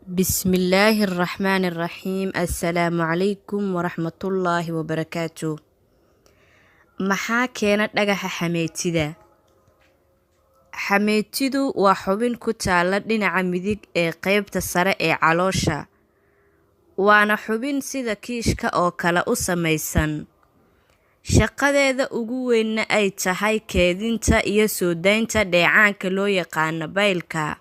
بسم الله الرحمن الرحيم. السلام عليكم ورحمة الله وبركاته. maxaa keena dhagaxa xameetida? Xameetidu waa xubin ku taala dhinaca midig ee qaybta sare ee caloosha, waana xubin sida kiishka oo kale u samaysan. Shaqadeeda ugu weynna ay tahay keedinta iyo soo daynta dheecaanka loo yaqaan baylka.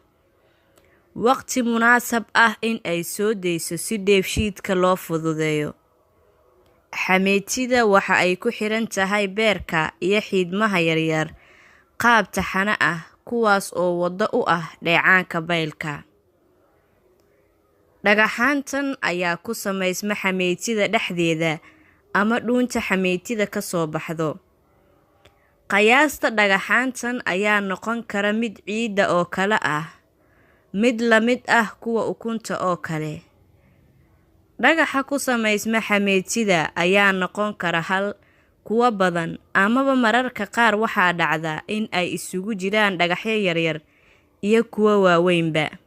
Waqti munaasab ah in ay soo deyso si dheefshiidka loo fududeeyo. Xameetida waxa ay ku xiran tahay beerka iyo xiidmaha yaryar qaab taxane ah, kuwaas oo wado u ah dheecaanka baylka. Dhagaxaantan ayaa ku samaysma xameetida dhexdeeda ama dhuunta xameetida ka soo baxdo. Qiyaasta dhagaxaantan ayaa noqon kara mid ciidda oo kale ah, mid la mid ah kuwa ukunta oo kale. Dhagaxa ku samaysma xameetida ayaa noqon kara hal, kuwa badan, amaba mararka qaar waxaa dhacda in ay isugu jiraan dhagaxyo yaryar iyo kuwa waaweynba.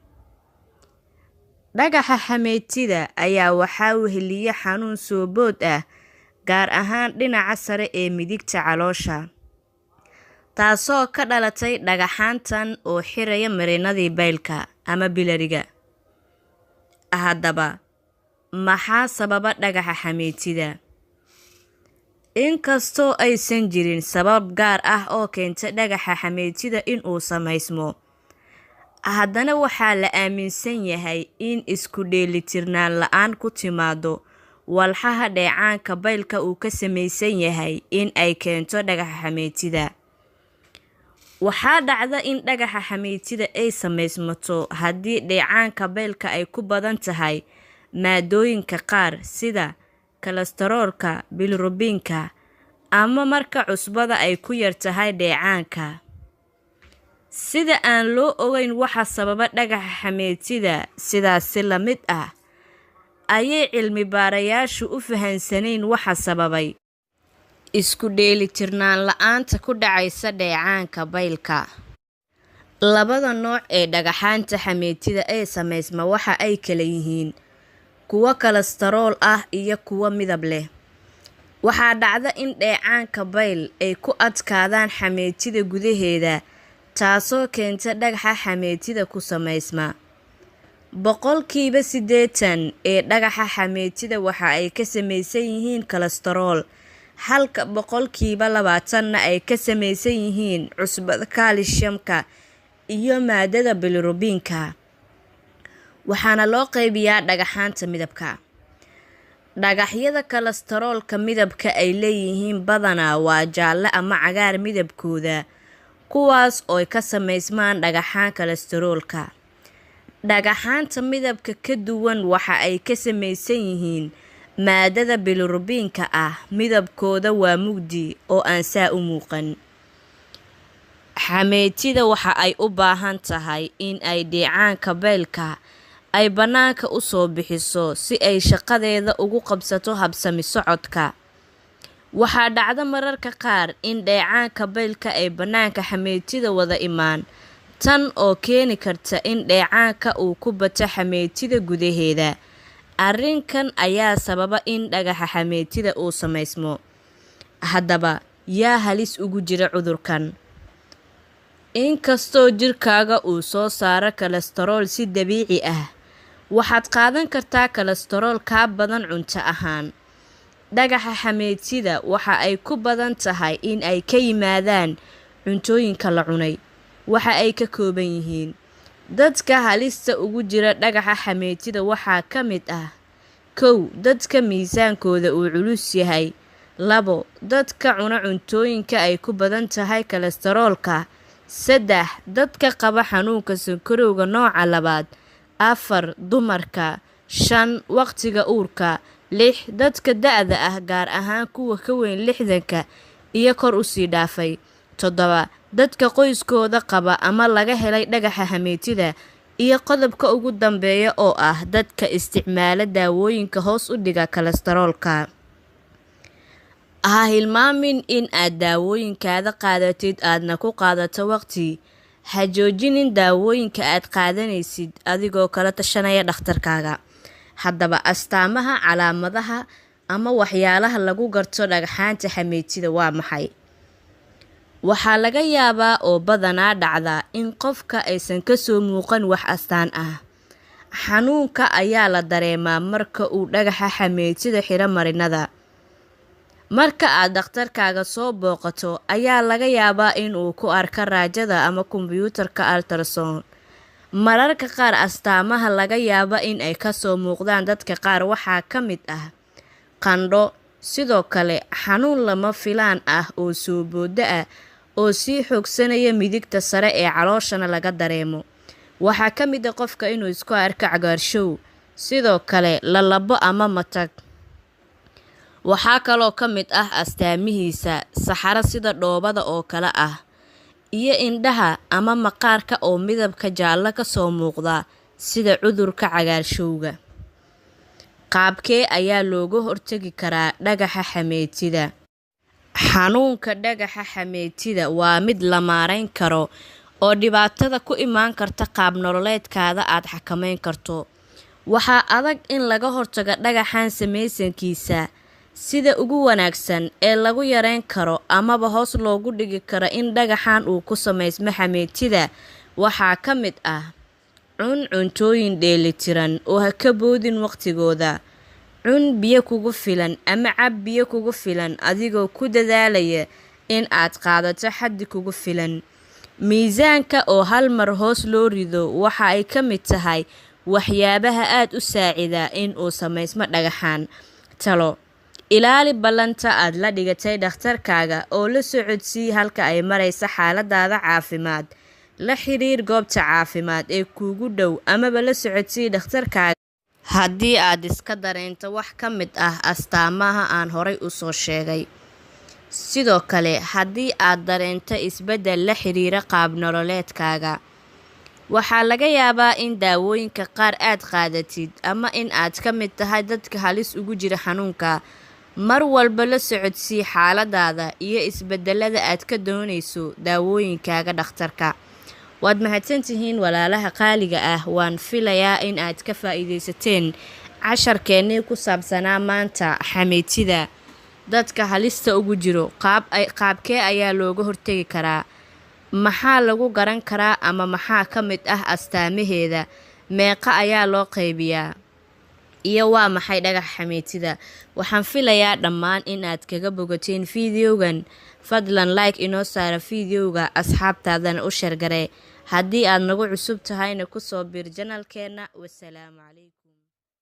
Dhagaxa xameetida ayaa waxaa weheliya xanuun soo bood ah, gaar ahaan dhinaca sare ee midigta caloosha, taasoo ka dhalatay dhagaxaantan oo xiraya marinnadii baylka ama bilariga. Haddaba, maxaa sababa dhagaxa xameetida? Inkastoo aysan jirin sabab gaar ah oo keenta dhagaxa xameetida in uu samaysmo, haddana waxaa la aaminsan yahay in isku dheelitirnaan la'aan ku timaado walxaha dheecaanka baylka uu ka samaysan yahay in ay keento dhagaxa xameetida. Waxaa dhacda in dhagaxa xameetida ay samaysmato haddii dheecaanka baylka ay ku badan tahay maadooyinka qaar sida kolestaroolka, bilirubinka, ama marka cusbada ay ku yar tahay dheecaanka. Sida aan loo ogeyn waxa sababa dhagaxa xameetida, sidaas si la mid ah ayay cilmi baarayaashu u fahansanayn waxa sababay isku dheelitirnaan la'aanta ku dhacaysa dheecaanka baylka. Labada nooc ee dhagaxaanta xameetida ee samaysma waxa ay kala yihiin kuwa kolestarool ah iyo kuwa midab leh. Waxaa dhacda in dheecaanka bayl ay ku adkaadaan xameetida gudaheeda, taasoo keenta dhagaxa xameetida ku samaysma. 80% ee dhagaxa xameetida waxa ay ka samaysan yihiin kolestarool, halka 20% ay ka samaysan yihiin cusbada kaalshiyamka iyo maadada bilirubinka. Waxaana loo qaybiyaa dhagaxaanta midabka. Dhagaxyada kolestaroolka midabka ay leeyihiin badanaa waa jaalle ama cagaar midabkooda, kuwaas oo ka samaysmaan dhagaxaan kolestaroolka. Dhagaxaanta midabka ka duwan waxa ay ka samaysan yihiin maadada bilirubinka ah, midabkooda waa mugdi oo aan saa u muuqan. Xameetida waxa ay u baahan tahay in ay dheecaanka baylka ay bannaanka u soo bixiso si ay shaqadeeda ugu qabsato habsami socodka. Waxaa dhacda mararka qaar in dheecaanka baylka ay bannaanka xameetida wada imaan, tan oo keeni karta in dheecaanka uu ku bato xameetida gudaheeda. Arrinkan ayaa sababa in dhagaxa xameetida uu samaysmo. Haddaba, yaa halis ugu jira cudurkan? Inkastoo jirkaaga uu soo saaro kolestarool si dabiici ah, waxaad qaadan kartaa kolestarool kaa badan cunto ahaan. Dhagaxa xameetida waxa ay ku badan tahay in ay ka yimaadaan cuntooyinka la cunay. Waxa ay ka kooban yihiin dadka halista ugu jira dhagaxa xameetida waxaa ka mid ah: 1. Dadka miisaankooda uu culus yahay. 2. Dadka cuna cuntooyinka ay ku badan tahay kolestaroolka. 3. Dadka qaba xanuunka sonkorowga nooca 2. 4. Dumarka. 5. Waqtiga uurka. 6. Dadka da'da ah, gaar ahaan kuwa ka weyn 60 iyo kor u sii dhaafay. 7. Dadka qoyskooda qaba ama laga helay dhagaxa xameetida. Iyo qodobka ugu dambeeya oo ah dadka isticmaala daawooyinka hoos u dhiga kolestaroolka. Ha hilmaamin in aad daawooyinkaada qaadatid aadna ku qaadato waqti. ha joojinin daawooyinka aad qaadanaysid adigoo kala tashanaya dhakhtarkaaga. Haddaba astaamaha, calaamadaha ama waxyaalaha lagu garto dhagxaanta xameetida waa maxay? Waxaa laga yaabaa oo badanaa dhacda in qofka aysan ka soo muuqan wax astaan ah. Xanuunka ayaa la dareemaa marka uu dhagaxa xameetida xiro marinada. Marka aad dhakhtarkaaga soo booqato ayaa laga yaabaa in uu ku arko raajada ama kombiyuutarka ultrasound. Mararka qaar astaamaha laga yaaba in ay ka soo muuqdaan dadka qaar waxaa ka mid ah qandho, sidoo kale xanuun lama filaan ah oo soo booda ah oo sii xoogsanaya midigta sare ee calooshana laga dareemo. Waxaa ka mid ah qofka inuu isku arko cagaarshow, sidoo kale lalabo ama matag. Waxaa kaloo ka mid ah astaamihiisa saxaro sida dhoobada oo kale ah, iyo indhaha ama maqaarka oo midabka jaallo ka soo muuqda sida cudurka cagaarshowga. Qaabkee ayaa looga hortagi karaa dhagaxa xameetida? Xanuunka dhagaxa xameetida waa mid la maareyn karo oo dhibaatada ku imaan karta qaab nololeedkaada aad xakameyn karto. Waxaa adag in laga hortago dhagaxan samaysankiisa. Sida ugu wanaagsan ee lagu yareyn karo amaba hoos loogu dhigi karo in dhagaxan uu ku samaysmo xameetida waxaa ka mid ah cuntooyin dheelitiran oo ha ka boodin waqtigooda. Cun biyo kugu filan ama cab biyo kugu filan adigoo ku dadaalaya in aad qaadato xaddi kugu filan. Miisaanka oo hal mar hoos loo rido waxa ay ka mid tahay waxyaabaha aad u saacida in uu samaysmo dhagaxan. Talo: ilaali ballanta aad la dhigatay dhakhtarkaaga oo la socodsii halka ay maraysa xaaladaada caafimaad. La xiriir goobta caafimaad ee kuugu dhow amaba la socodsii dhakhtarkaaga haddii aad iska dareento wax ka mid ah astaamaha aan horay u soo sheegay. Sidoo kale, haddii aad dareento isbeddel la xiriira qaab nololeedkaaga, waxaa laga yaabaa in daawooyinka qaar aad qaadatid ama in aad ka mid tahay dadka halis ugu jira xanuunka. Mar walba la socodsii xaaladaada iyo isbeddelada aad ka doonayso daawooyinkaaga dhakhtarka. Waad mahadsantihiin walaalaha qaaliga ah. Waan filayaa in aad ka faa'iidaysateen casharkeennii ku saabsanaa maanta xameetida dadka halista ugu jiro. Qaabkee ayaa looga hortagi karaa? Maxaa lagu garan karaa ama maxaa ka mid ah astaamaheeda? Meeqa ayaa loo qaybiyaa? Iyo waa maxay dhagaxa xameetida? Waxaan filayaa dhammaan in aad kaga bogateen fiidiyowgan. Fadlan like inoo saara fiidiyowga, asxaabtaadana u sheer garee. Haddii aad nagu cusub tahayna ku soo biir janalkeena. Wassalaamu calaykum.